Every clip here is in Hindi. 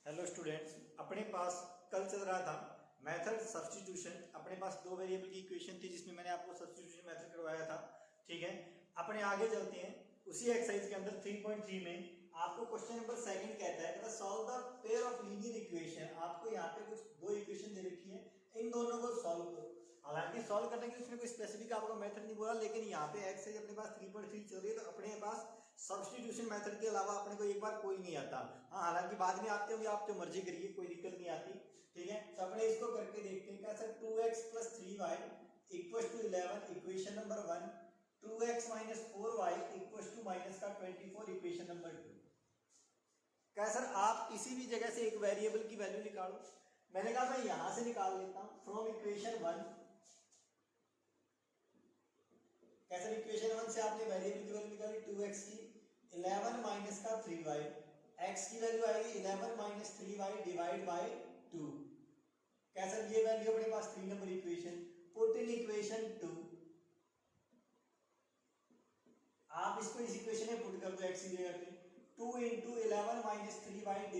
हेलो स्टूडेंट्स, अपने पास कल चल रहा था मेथड सब्स्टिट्यूशन। अपने पास दो वेरिएबल की इक्वेशन थी जिसमें मैंने आपको सब्स्टिट्यूशन मेथड करवाया था। ठीक है, अपने आगे चलते हैं। उसी एक्सरसाइज के अंदर 3.3 में आपको क्वेश्चन नंबर सेकंड कहता है solve the pair of linear equation. आपको यहाँ पे कुछ दो इक्वेशन दे रखी है, इन दोनों को सॉल्व करो। हालांकि सॉल्व करने के लिए उसने कोई स्पेसिफिक आपको मेथड नहीं बोला, लेकिन यहाँ पे एक्सरसाइज अपने पास 3.3 चल रही है तो अपने पास सब्स्टिट्यूशन मेथड के अलावा अपने को एक बार कोई नहीं आता। हाँ, हालांकि बाद में आते होंगे, आप जो मर्जी करिए, कोई दिक्कत नहीं आती। ठीक है, तो अपने इसको करके देखते हैं। कैसा 2x + 3y = 11 equation number 1, 2x - 4y = -24 equation number 2। क्या सर, आप किसी भी जगह से एक वेरिएबल की वैल्यू निकालो। मैंने कहा मैं यहां से निकाल लेता हूं फ्रॉम इक्वेशन 1। कैसे इक्वेशन 1 से आपने वेरिएबल की वैल्यू निकाली 2x की, 11 - 3y, x की वैल्यू आएगी 11 - 3y / 2। कैसे ये वैल्यू अपने पास 3 number equation, put in equation 2। आप इसको इस इक्वेशन में पुट कर दो x की जगह पे। 2 × 11 - 3y /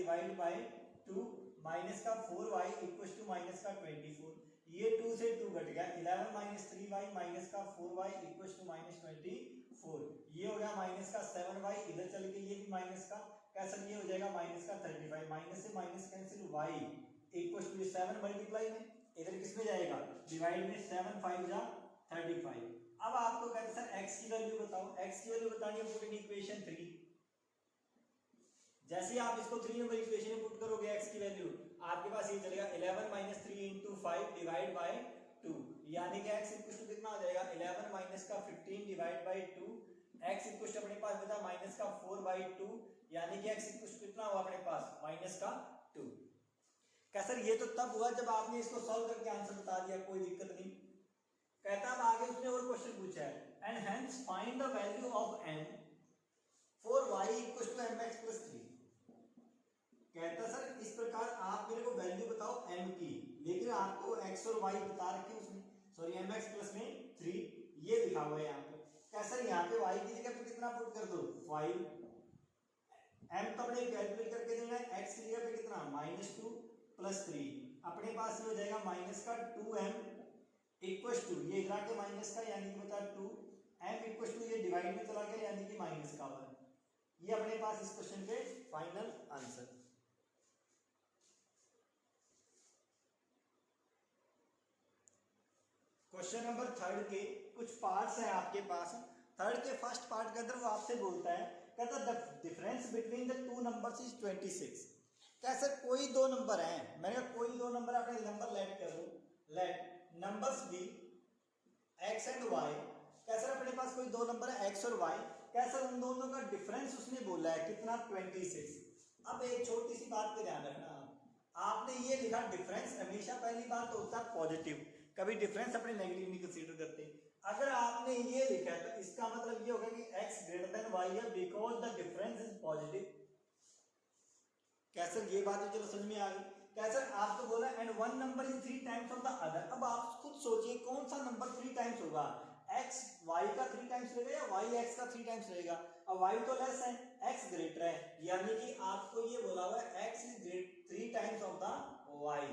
2 -4y = -24। ये 2 से 2 घट गया, 11 - 3y -4y = -24। ये हो गया -7y, इधर चल के ये भी माइनस का कैंसिल, ये हो जाएगा -35। माइनस से माइनस कैंसिल, y = 7 मल्टीप्लाई में इधर किस में जाएगा, डिवाइड में 7 5 जा 35। अब आपको कहते हैं सर x की वैल्यू बताओ। x की वैल्यू बतानी है पुट इन इक्वेशन 3। जैसे ही आप इसको 3 नंबर इक्वेशन में पुट करोगे x की वैल्यू, आपके पास ये चलेगा 11 - 3 × 5 / 2, यानी कि x = कितना आ जाएगा 11 - 15 / 2। x = अपने पास बचा -4/2, यानी कि x = कितना हुआ अपने पास -2। क्या सर, ये तो तब हुआ जब आपने इसको सॉल्व करके आंसर बता दिया, कोई दिक्कत नहीं। कहता है आगे उसने और क्वेश्चन पूछा है, and hence find the value of n for y = mx + 3। कहता सर इस प्रकार आप मेरे को वैल्यू बताओ m की, लेकिन आपको x और y बता रखे उसमें, सॉरी mx प्लस में 3 ये लिखा हुआ है यहाँ पे। कैसा यहाँ पे y की जगह पे कितना पुट कर दो 5, m तो अपने कैलकुलेट करके देना है, x की जगह पे कितना -2 + 3, अपने पास ये हो जाएगा -2m = ये इधर आके माइनस का, यानी कि बचा 2, m = ये डिवाइड में चला गया, यानी कि -1। ये अपने पास इस क्वेश्चन के फाइनल आंसर। क्वेश्चन नंबर 3 के कुछ पार्ट्स हैं आपके पास। 3 के फर्स्ट पार्ट के अंदर वो आपसे बोलता है, कहता the difference between the two numbers is 26। कैसे कोई दो नंबर हैं, मैंने कहा कोई दो नंबर, अपने नंबर लेट कर दो, let numbers be x and y। कैसे अपने पास कोई दो नंबर है x और y, कैसे उन दोनों का डिफरेंस उसने बोला है कितना 26। अब एक छोटी सी बात पे ध्यान रखना, आपने ये लिखा डिफरेंस, हमेशा पहली बात तो होता है पॉजिटिव, कभी डिफरेंस अपने नेगेटिव नहीं कंसीडर करते। अगर आपने ये लिखा है तो इसका मतलब ये होगा कि x > y है because the difference is positive. कैसे ये बात चलो समझ में आ गई। कैसे आपको बोला and one number is 3 times of the other. अब आप खुद सोचिए कौन सा नंबर 3 टाइम्स होगा, x y का 3 टाइम्स रहेगा या y x का 3 टाइम्स रहेगा। अब y तो लेस है, x ग्रेटर है, यानी कि आपको ये बोला हुआ है x is 3 times of the y,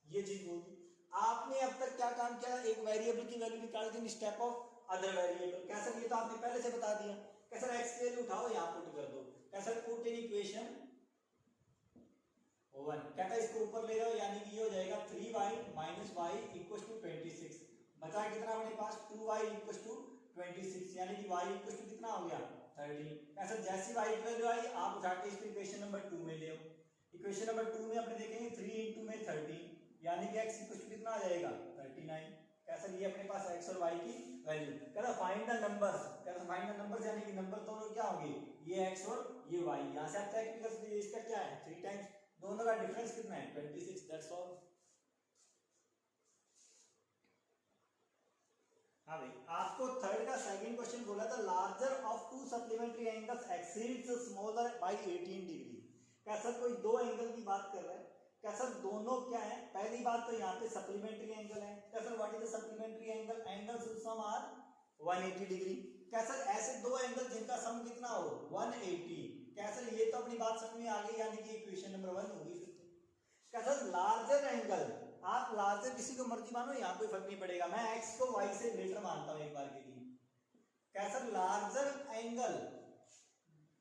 ये चीज बोलती। आपने अब तक क्या काम किया, एक वेरिएबल की वैल्यू निकाल दी स्टेप ऑफ अदर वेरिएबल। कैसे ये तो आपने पहले से बता दिया। कैसे x की वैल्यू उठाओ यहां पुट कर दो, कैसे पुट इन इक्वेशन 1। कहता है इसको ऊपर ले जाओ, यानी कि ये हो जाएगा 3y - y = 26। बचा कितना अपने पास 2y = 26, यानी कि y = कितना हो गया 13। ऐसा जैसी y की वैल्यू आई आप उठा के इसको इक्वेशन नंबर 2 में ले आओ। इक्वेशन नंबर 2 में अपने देखेंगे 3 × में 30, यानी कि x = कितना आ जाएगा 39। कैसा ये अपने पास x और y की वैल्यू। कहता फाइंड द नंबर्स, कहता फाइंड द नंबर्स, यानी कि नंबर दोनों क्या होंगे, ये x और ये y। यहां से आप चेक भी कर सकते हैं, इसका क्या है 3 टाइम्स, दोनों का डिफरेंस कितना है 26, दैट्स ऑल। हाँ भाई, आपको 3 का सेकंड क्वेश्चन बोला था larger of to supplementary angles exceeds smaller by 18 degree. कैसा कोई दो एंगल की बात कर रहा है, कैसा दोनों क्या है, पहली बात तो यहाँ पे सप्लीमेंट्री एंगल है। कैसा what is the supplementary angle, angles which sum are 180 degree. कैसा ऐसे दो एंगल जिनका सम कितना हो 180। कैसा ये तो अपनी बात समझ में आ गई, यानी कि इक्वेशन नंबर 1 होगी फिर। कैसा लार्जर एंगल, आप लार्जर किसी को मर्जी मानो, यहाँ कोई फर्क नहीं पड़ेगा, मैं x को y से लेटर मानता हूँ एक बार के लिए। कैसा larger angle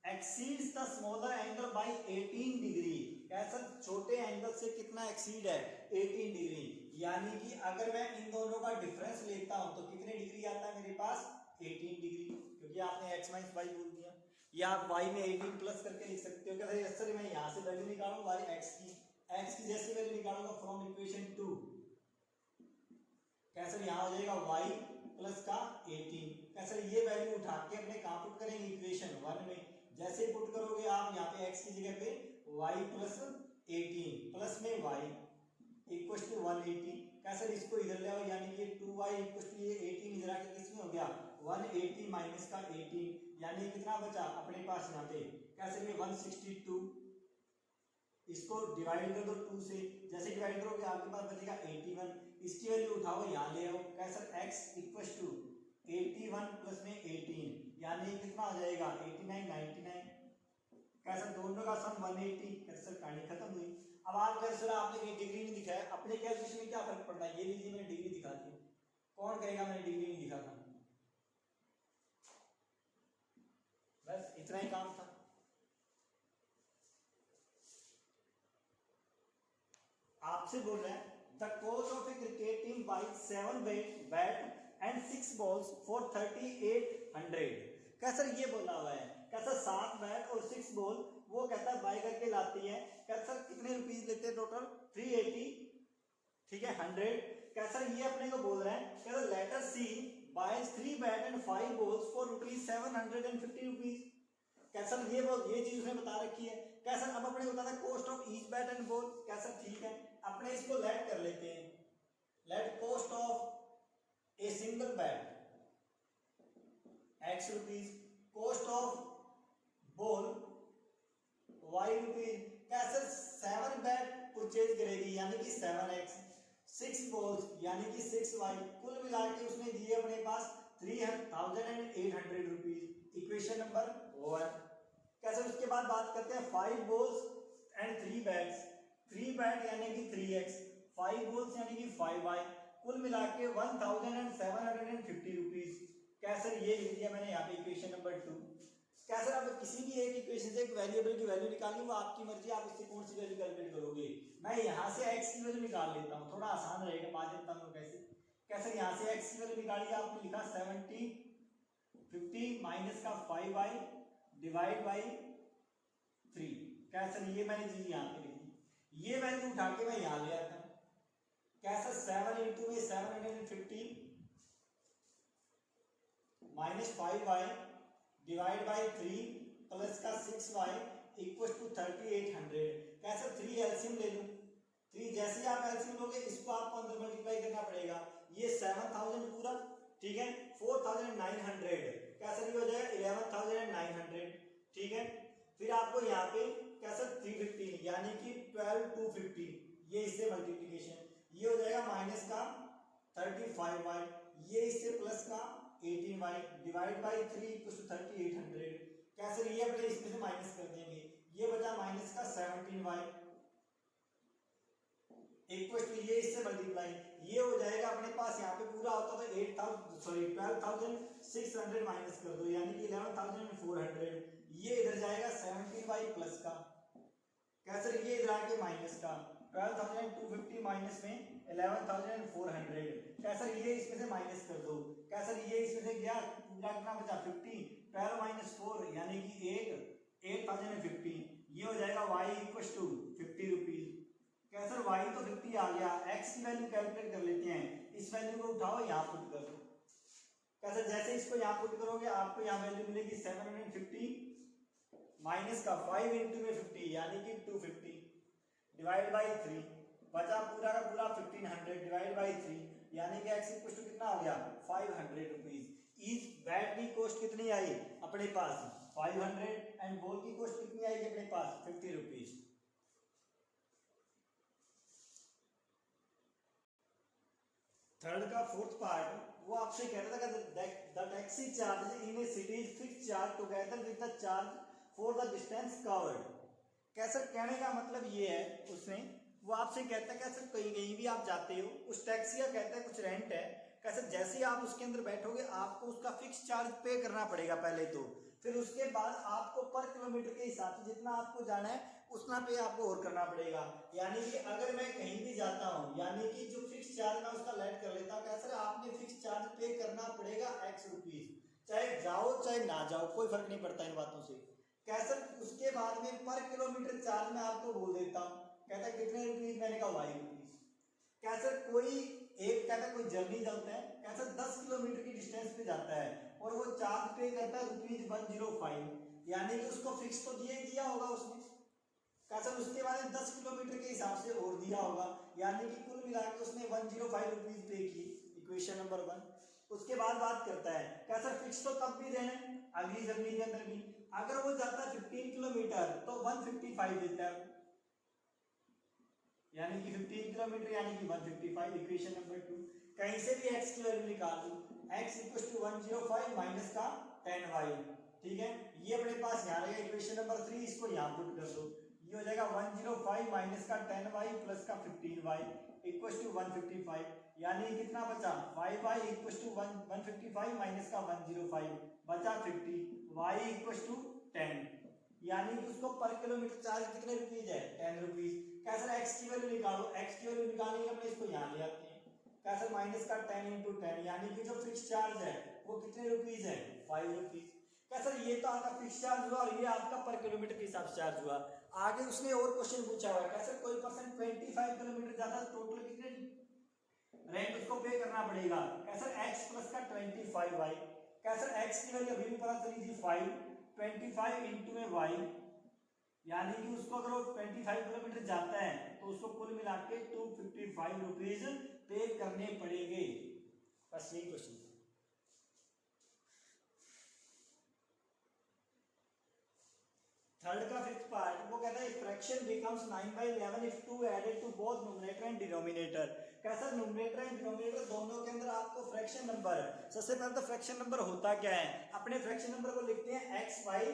exceeds the smaller angle by 18 degree, कैसा छोटे एंगल से कितना एक्सीड है 18 डिग्री, यानी कि अगर मैं इन दोनों का डिफरेंस लेता हूं तो कितने डिग्री आता है मेरे पास 18 डिग्री, क्योंकि आपने x माइनस वाई बोल दिया, या आप y में 18 प्लस करके लिख सकते हो। क्या सर मैं यहां से वैल्यू निकालूंगा x की जैसी वैल्यू निकालूंगा फ्रॉम इक्वेशन 2, कैसे यहां हो जाएगा y प्लस का 18, कैसे ये वैल्यू उठा के अपने कहां पुट करेंगे इक्वेशन 1 में, जैसे पुट करोगे आप यहाँ पे x की जगह पे y प्लस 18 प्लस में y इक्वल टू 180, कैसे इसको इधर ले आओ, यानी कि 2y इक्वल टू ये 18 इधर आके किसमें हो गया 180 माइनस का 18, यानी कितना बचा अपने पास यहाँ पे, कैसे ये 162, इसको डिवाइड कर दो 2 से, जैसे डिवाइड करोगे आपके पास बचेगा 81, इसकी वैल्यू उठाओ यहाँ ले आओ, कैसे x इक्वल टू 81 प्लस में 18, यानी कितना हो जाएगा 89 99, कैसे दोनों का सम 180, कैसे कहानी खत्म हुई। अब आप कह सर आपने कहीं डिग्री नहीं दिखाया, अपने कैलकुलेशन में क्या फर्क पड़ता है, ये लीजिए मैंने डिग्री दिखा दी, कौन कहेगा मैंने डिग्री नहीं दिखा था, बस इतना ही काम था। आपसे बोल रहे हैं the coach of a cricket team buy 7 bat and 6 balls for 3800, कैसा ये बोला हुआ है, कैसा 7 बैट और 6 बॉल वो कहता है बाय करके लाती है, कैसा कितने रुपीस लेते हैं टोटल 380, ठीक है 100, कैसा ये अपने को बोल रहे हैं कैसा later C buy 3 bat and 5 balls for rupees 750 rupees, कैसा ये चीज उसने बता रखी है, कैसा अब अपने बता cost of each bat and ball, कैसा ठीक है अपने इसको लेट कर लेते हैं, let cost of a single bat x rupees, cost of ball y rupees, कैसे 7 बैट परचेज करेगी यानी कि 7x, 6 बॉल्स यानी कि 6y, कुल मिला के उसने दिए अपने पास 3800 रुपीज, इक्वेशन नंबर 1। कैसे उसके बाद बात करते हैं 5 बॉल्स एंड 3 बैट्स, 3 बैट यानी कि 3x, 5 बॉल्स यानी कि 5y, कुल मिला के 1750 रुपीज, कैसे ये लिख दिया मैंने यहाँ पे इक्वेशन नंबर 2। कैसे आप किसी भी एक इक्वेशन से एक वेरिएबल की वैल्यू निकालनी वो आपकी मर्जी, आप इससे कौन सी वैल्यू कैलकुलेट करोगे, मैं यहाँ से x की वैल्यू निकाल लेता हूँ, थोड़ा आसान रहेगा, मान लेता हूँ कैसे, कैसे यहाँ से x की वैल्यू निकाली, आपने लिखा 70 50 माइनस का 5y डिवाइड बाई 3, कैसे ये मैंने चीज यहाँ पे लिखी, ये वैल्यू उठा के मैं यहाँ ले आता हूँ, कैसे 7 इंटू में 750 minus 5y divide by 3 plus का 6y इक्वल टू 3800, कैसे 3 एलसीएम ले लूं, 3 जैसे ही आप एलसीएम लोगे इसको आपको अंदर मल्टीप्लाई करना पड़ेगा, ये 7000 पूरा, ठीक है 4900, कैसे हो जाएगा 11900, ठीक है, फिर आपको यहाँ पे कैसे 350 यानी कि 12250, ये इससे मल्टीप्लीकेशन, ये हो जाएगा माइनस का 35y, ये इससे प्लस का 18y divide by 3 equal to 3800, कैसे ये अपने इसमें से माइनस कर देंगे, ये बचा माइनस का 17y इक्वल टू ये इससे मल्टीप्लाई, ये हो जाएगा अपने पास यहाँ पे पूरा होता तो 12,600 माइनस कर दो यानी कि 11,400, ये इधर जाएगा 17y प्लस का, कैसे ये इधर आके माइनस का 12,250 माइनस में 11,400, कैसे ये इसमें से माइनस कर दो, कैसे ये इसमें से गया पूरा कितना बचा 50, 12 माइनस 4 यानी कि 8,050, ये हो जाएगा y इक्वल टू 50 रुपीज, कैसे y तो 50 आ गया, x की वैल्यू कैलकुलेट कर लेते हैं, इस वैल्यू को उठाओ यहाँ पुट कर दो, कैसे जैसे इसको यहाँ पुट करोगे आपको यहाँ वैल्यू मिलेगी 750 माइनस का 5 इंटू में 50 यानी कि 250 डिवाइड बाई 3, बचा पूरा का पूरा 1500 डिवाइड बाई 3 यानी कि x इक्वल टू कितना हो गया 500 रुपीज, ईच बैट की कॉस्ट कितनी आई अपने पास 500 एंड बॉल की कॉस्ट कितनी आएगी अपने पास 50 रुपीज। थर्ड का फोर्थ पार्ट वो आपसे कह रहा था the taxi charge in A city fixed charge together with the charge for the distance covered, कैसे कहने का मतलब ये है उसने वो आपसे कहता है कैसे कहीं कहीं भी आप जाते हो, उस टैक्सी का कहता है कुछ रेंट है, कैसे जैसे ही आप उसके अंदर बैठोगे आपको उसका फिक्स चार्ज पे करना पड़ेगा पहले तो, फिर उसके बाद आपको पर किलोमीटर के हिसाब से जितना आपको जाना है उतना पे आपको और करना पड़ेगा। यानी कि अगर मैं कहीं भी जाता हूँ, यानी कि जो फिक्स चार्ज मैं उसका लेट कर लेता हूँ, कैसे आपने फिक्स चार्ज पे करना पड़ेगा x रुपीज, चाहे जाओ चाहे ना जाओ कोई फर्क नहीं पड़ता इन बातों से। कैसे उसके बाद में पर किलोमीटर चार्ज मैं आपको बोल देता हूँ, कहता है कितने रुपीज, मैंने कहा y रुपीज। कैसे कोई एक कहता है कोई जर्नी चलता है, कैसे 10 किलोमीटर की डिस्टेंस पे जाता है और वो चार्ज पे करता है ₹105, यानी कि उसको फिक्स तो दिया होगा उसने, कैसे उसके बाद 10 किलोमीटर के हिसाब से और दिया होगा, यानी कि कुल मिला के उसने 105 रुपीज पे की, इक्वेशन नंबर 1। उसके बाद बात करता है कैसे फिक्स तो तब भी देना है अगली जर्नी के अंदर भी, अगर वो जाता है 15 किलोमीटर तो 155 देता है, यानी कि 15 किलोमीटर यानी कि 155, इक्वेशन नंबर 2। कहीं से भी x की वैल्यू निकाल लो, x = 105 माइनस का 10y, ठीक है, ये अपने पास यहाँ रहेगा इक्वेशन नंबर 3, इसको यहाँ पुट कर दो, ये हो जाएगा 105 माइनस का 10y प्लस का 15y = 155, यानी कितना बचा 5y = 155 माइनस का 105 बचा 50, y = 10, यानी कि उसको पर किलोमीटर चार्ज कितने रुपीज है 10 रुपीज। कैसे x की वैल्यू निकालो, x की वैल्यू निकालने के अपने इसको यहाँ ले आते हैं, कैसे माइनस का 10 × 10, यानी कि जो फिक्स चार्ज है वो कितने रुपीज है 5 रुपीज। कैसे ये तो आपका फिक्स चार्ज हुआ और ये आपका पर किलोमीटर के हिसाब से चार्ज हुआ। आगे उसने और क्वेश्चन पूछा हुआ है, कैसे कोई पर्सन 25 किलोमीटर ज्यादा टोटल कितने रेंट उसको पे करना पड़ेगा, कैसे x प्लस का 25y, कैसे x की वैल्यू अभी भी पता चली थी 5, 25 इंटू में y, यानी कि उसको अगर वो 25 किलोमीटर जाता है तो उसको कुल मिला के 255 रुपीज पे करने पड़ेंगे। बस यही क्वेश्चन। थर्ड का फिफ्थ पार्ट वो कहता है fraction becomes 9/11 if 2 added to both numerator and denominator. कैसा न्यूमरेटर एंड डिनोमिनेटर दोनों के अंदर आपको फ्रैक्शन नंबर, सबसे पहले तो फ्रैक्शन नंबर होता क्या है, अपने फ्रैक्शन नंबर को लिखते हैं x/y।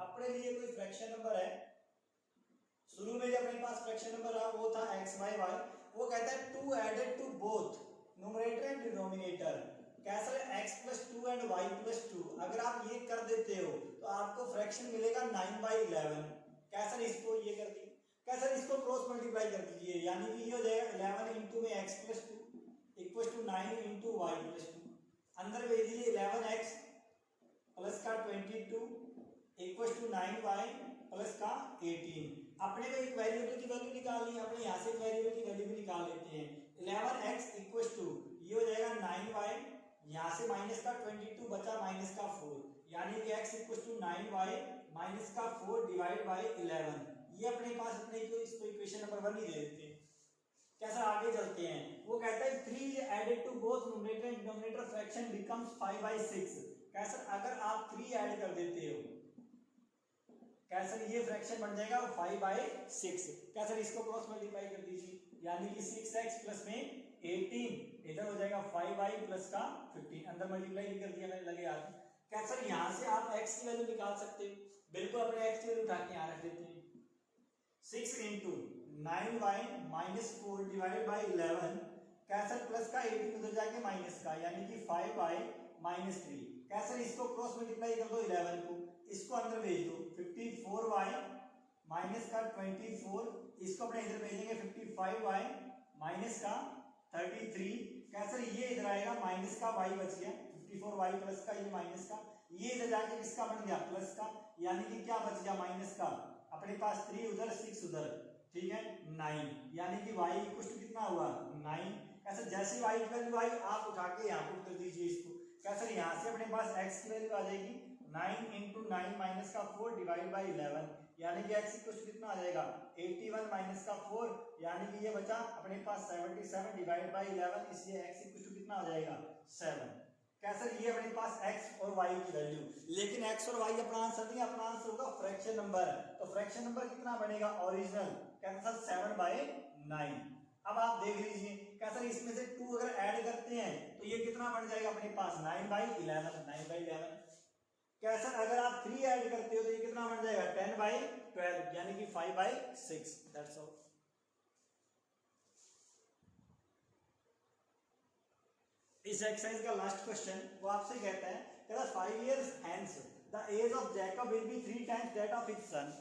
अपने लिए कोई फ्रैक्शन नंबर है, शुरू में जब अपने पास फ्रैक्शन नंबर रहा वो था x/y, वो कहता है 2 added to both numerator and denominator, कैसा है x + 2 एंड y + 2, अगर आप ये कर देते हो तो आपको फ्रैक्शन मिलेगा 9/11। कैसा इसको ये कर दिए, कैसा इसको क्रॉस मल्टीप्लाई कर दीजिए, यानी कि ये हो जाएगा 11 इंटू में x + 2 = 9 इंटू y + 2, अंदर भेजिए 11x प्लस का 22 = 9y प्लस का 18। अपने को एक वेरिएबल की वैल्यू निकालनी है, अपने यहाँ से एक वेरिएबल की वैल्यू भी निकाल लेते हैं, 11x = ये हो जाएगा 9y, यहाँ से माइनस का 22 बचा माइनस का 4, यानी कि x = 9y माइनस का 4 डिवाइड बाय 11। ये अपने पास अपने को इसको इक्वेशन नंबर 1 ही दे देते हैं। कैसा आगे चलते हैं, वो कहता है 3 added to both numerator and denominator fraction becomes 5/6। कैसा अगर आप 3 ऐड कर देते हो कैसा ये फ्रैक्शन बन जाएगा 5/6। कैसा इसको क्रॉस मल्टीप्लाई कर दीजिए, यानी कि 6x प्लस में 18 इधर हो जाएगा 5y प्लस का 15, अंदर मल्टीप्लाई भी कर दिया मैंने लगे याद। कैसा यहाँ से आप x की वैल्यू निकाल सकते हो, बिल्कुल अपने x की वैल्यू उठा के यहाँ रख देते हैं, 6 × 9y - 4 डिवाइड बाय 11, कैसा प्लस का 18 उधर जाके माइनस का, यानी कि 5y - 3। कैसा इसको क्रॉस मल्टीप्लाई कर दो 11 को, इसको अंदर भेज दो 54y माइनस का 24, इसको अपने इधर भेजेंगे 55y माइनस का 33। कैसे ये इधर आएगा माइनस का y बच गया, 54y प्लस का ये माइनस का, ये इधर जाके किसका बन गया प्लस का, यानी कि क्या बच गया माइनस का, अपने पास 3 उधर 6 उधर, ठीक है 9, यानी कि y = कितना हुआ 9। कैसे जैसे y की वैल्यू आई आप उठा के यहाँ पुट कर दीजिए इसको, कैसे यहाँ से अपने पास x की वैल्यू आ जाएगी 9 × 9 माइनस का 4 डिवाइड बाय 11, यानी कि x = कितना आ जाएगा 81 माइनस का 4, यानी कि ये बचा अपने पास 77 डिवाइड बाय 11, इसलिए x = कितना आ जाएगा 7। कैसे ये अपने पास x और y की वैल्यू, लेकिन x और y अपना आंसर नहीं, अपना आंसर होगा फ्रैक्शन नंबर, तो फ्रैक्शन नंबर कितना बनेगा ओरिजिनल, कैंसल 7/9। अब आप देख लीजिए कैसा इसमें से 2 अगर ऐड करते हैं तो ये कितना बन जाएगा अपने पास 9/11। कैसा अगर आप 3 ऐड करते हो तो ये कितना बन जाएगा 10/12, यानी कि 5/6। That's all. इस एक्सरसाइज का लास्ट क्वेश्चन वो आपसे कहता है 5 years hence the age of Jacob will be 3 times that of his son।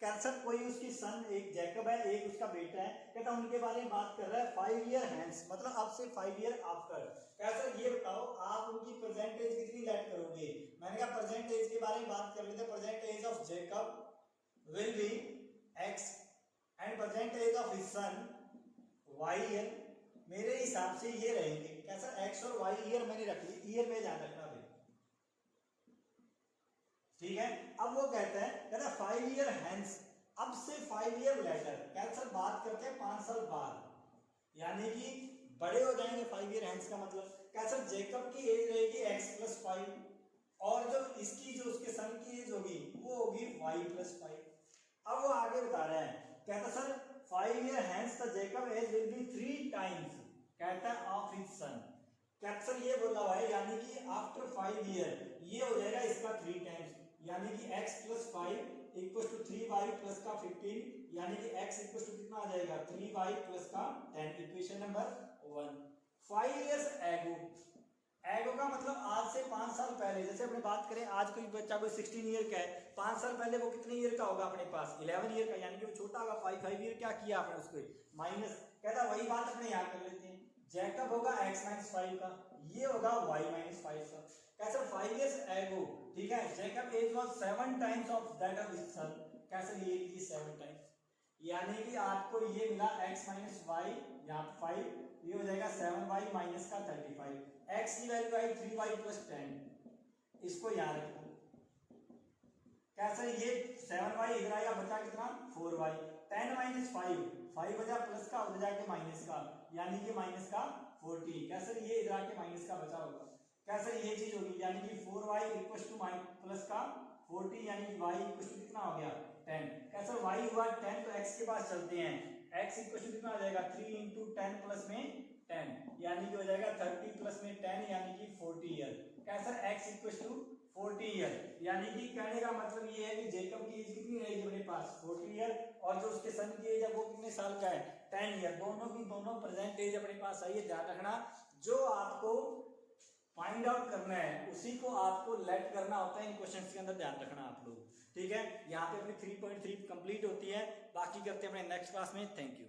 कहता सर कोई उसकी सन, एक जैकब है एक उसका बेटा है, कहता उनके बारे में बात कर रहा है 5 year hence मतलब अब से 5 year आफ्टर। कहता सर ये बताओ आप उनकी प्रेजेंट एज कितनी लेट करोगे। मैंने कहा प्रेजेंट एज के बारे में बात कर लेते हैं। Present age of Jacob will be x and present age of his son y year. मेरे हिसाब से ये रहेंगे। कैसा x और y ईयर मैंने रख ली, ईयर में ध्यान रखना भाई, ठीक है। अब वो कहता है 5 year hence अब से 5 year later, कहता सर बात करते हैं 5 साल बाद, यानी कि बड़े हो जाएंगे 5 year hence का मतलब क्या सर जेकब की एज रहेगी x + 5 और जो इसकी जो उसके सन की एज होगी वो होगी y + 5। अब वो आगे बता रहे हैं, कहता sir 5 year hence the Jacob age will be 3 times कहता है of his son। कहता सर ये बोला हुआ है यानी कि आफ्टर 5 year ये हो जाएगा इसका 3 times, यानी कि x + 5 = 3y + का 15, यानी कि x = कितना आ जाएगा 3y + का 10। Equation number 1। 5 years ago, एगो का मतलब आज से 5 साल पहले। जैसे अपने बात करें आज कोई बच्चा कोई 16 ईयर का है, 5 साल पहले वो कितने ईयर का होगा अपने पास 11 ईयर का, यानी कि वो छोटा होगा 5 ईयर। क्या किया आपने उसको माइनस, कहता वही बात अपने यहाँ कर लेते हैं। जैकब होगा x - 5 का, ये होगा y - 5 का। कैसे 5 years ago, ठीक है, Jacob age was 7 times of that of his son। कैसे ये लीजिए 7 times, यानी कि आपको ये मिला x - y यहाँ 5, ये हो जाएगा 7y - का 35। x की वैल्यू आई 3y + 10, इसको याद रखना। कैसे ये 7y इधर आएगा, बचा कितना 4y। 10 - 5 5 बचा प्लस का, उधर जाके माइनस का, यानी कि माइनस का 40। कैसे ये इधर आके माइनस का बचा होगा। कैसे ये चीज होगी, यानी कि 4y = प्लस का 40, यानी कि y = कितना हो गया 10। कैसे y हुआ 10 तो x के पास चलते हैं, x = कितना आ जाएगा 3 × 10 प्लस में 10, यानी कि हो जाएगा 30 प्लस में 10 यानी कि 40 ईयर। कैसा x = 40 ईयर, यानी कि कहने का मतलब ये है कि जेकब की एज कितनी रहेगी अपने पास 40 ईयर, और जो उसके सन की एज है वो कितने साल का है 10 ईयर। दोनों की दोनों प्रेजेंट एज अपने पास आई है। ध्यान रखना, जो आपको फाइंड आउट करना है उसी को आपको लेट करना होता है इन क्वेश्चंस के अंदर, ध्यान रखना आप लोग, ठीक है। यहाँ पे अपनी 3.3 कंप्लीट होती है, बाकी करते हैं अपने नेक्स्ट क्लास में। Thank you.